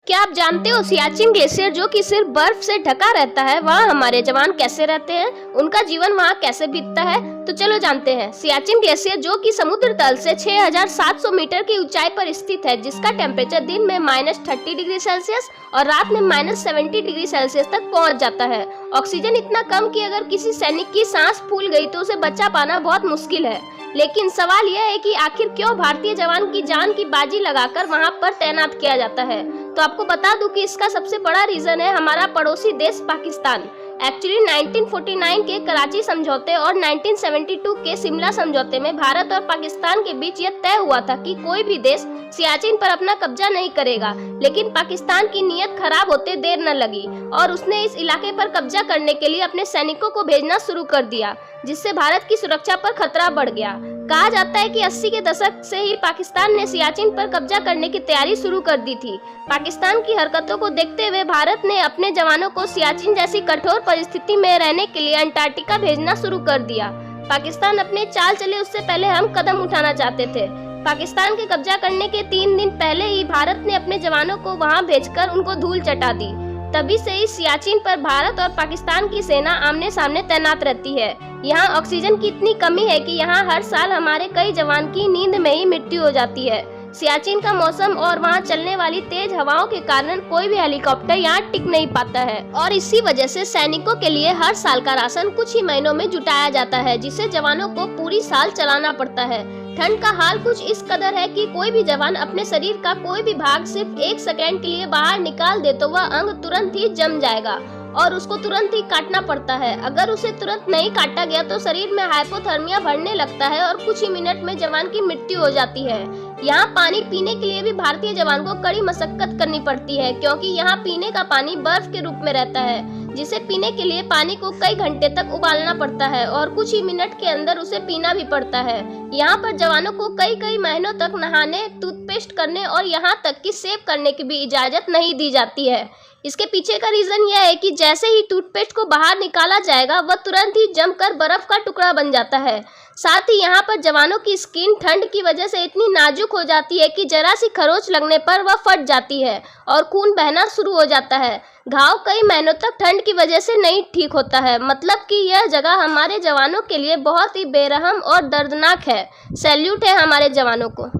क्या आप जानते हो सियाचिन ग्लेशियर जो कि सिर्फ बर्फ से ढका रहता है, वहाँ हमारे जवान कैसे रहते हैं, उनका जीवन वहाँ कैसे बीतता है। तो चलो जानते हैं। सियाचिन ग्लेशियर जो कि समुद्र तल से 6,700 मीटर की ऊंचाई पर स्थित है, जिसका टेम्परेचर दिन में -30 डिग्री सेल्सियस और रात में -70 डिग्री सेल्सियस तक पहुँच जाता है। ऑक्सीजन इतना कम कि अगर किसी सैनिक की सांस फूल गई तो उसे बचा पाना बहुत मुश्किल है। लेकिन सवाल यह है कि आखिर क्यों भारतीय जवान की जान की बाजी लगाकर वहां पर तैनात किया जाता है। तो आपको बता दूं कि इसका सबसे बड़ा रीजन है हमारा पड़ोसी देश पाकिस्तान। एक्चुअली 1949 के कराची समझौते और 1972 के शिमला समझौते में भारत और पाकिस्तान के बीच यह तय हुआ था कि कोई भी देश सियाचिन पर अपना कब्जा नहीं करेगा। लेकिन पाकिस्तान की नीयत खराब होते देर न लगी और उसने इस इलाके पर कब्जा करने के लिए अपने सैनिकों को भेजना शुरू कर दिया, जिससे भारत की सुरक्षा पर खतरा बढ़ गया। कहा जाता है कि 80 के दशक से ही पाकिस्तान ने सियाचिन पर कब्जा करने की तैयारी शुरू कर दी थी। पाकिस्तान की हरकतों को देखते हुए भारत ने अपने जवानों को सियाचिन जैसी कठोर परिस्थिति में रहने के लिए अंटार्कटिका भेजना शुरू कर दिया। पाकिस्तान अपने चाल चले उससे पहले हम कदम उठाना चाहते थे। पाकिस्तान के कब्जा करने के 3 दिन पहले ही भारत ने अपने जवानों को वहां भेजकर उनको धूल चटा दी। तभी से ही सियाचिन पर भारत और पाकिस्तान की सेना आमने सामने तैनात रहती है। यहाँ ऑक्सीजन की इतनी कमी है कि यहाँ हर साल हमारे कई जवान की नींद में ही मृत्यु हो जाती है। सियाचिन का मौसम और वहाँ चलने वाली तेज हवाओं के कारण कोई भी हेलीकॉप्टर यहाँ टिक नहीं पाता है और इसी वजह से सैनिकों के लिए हर साल का राशन कुछ ही महीनों में जुटाया जाता है, जिसे जवानों को पूरी साल चलाना पड़ता है। ठंड का हाल कुछ इस कदर है कि कोई भी जवान अपने शरीर का कोई भी भाग सिर्फ 1 सेकेंड के लिए बाहर निकाल दे तो वह अंग तुरंत ही जम जाएगा और उसको तुरंत ही काटना पड़ता है। अगर उसे तुरंत नहीं काटा गया तो शरीर में हाइपोथर्मिया बढ़ने लगता है और कुछ ही मिनट में जवान की मृत्यु हो जाती है। यहाँ पानी पीने के लिए भी भारतीय जवान को कड़ी मशक्कत करनी पड़ती है, क्योंकि यहाँ पीने का पानी बर्फ के रूप में रहता है, जिसे पीने के लिए पानी को कई घंटे तक उबालना पड़ता है और कुछ ही मिनट के अंदर उसे पीना भी पड़ता है। यहाँ पर जवानों को कई महीनों तक नहाने, टूथपेस्ट करने और यहाँ तक कि सेव करने की भी इजाजत नहीं दी जाती है। इसके पीछे का रीजन यह है कि जैसे ही टूथपेस्ट को बाहर निकाला जाएगा वह तुरंत ही जमकर बर्फ का टुकड़ा बन जाता है। साथ ही यहाँ पर जवानों की स्किन ठंड की वजह से इतनी नाजुक हो जाती है कि जरा सी खरोंच लगने पर वह फट जाती है और खून बहना शुरू हो जाता है। घाव कई महीनों तक ठंड की वजह से नहीं ठीक होता है। मतलब कि यह जगह हमारे जवानों के लिए बहुत ही बेरहम और दर्दनाक है। सैल्यूट है हमारे जवानों को।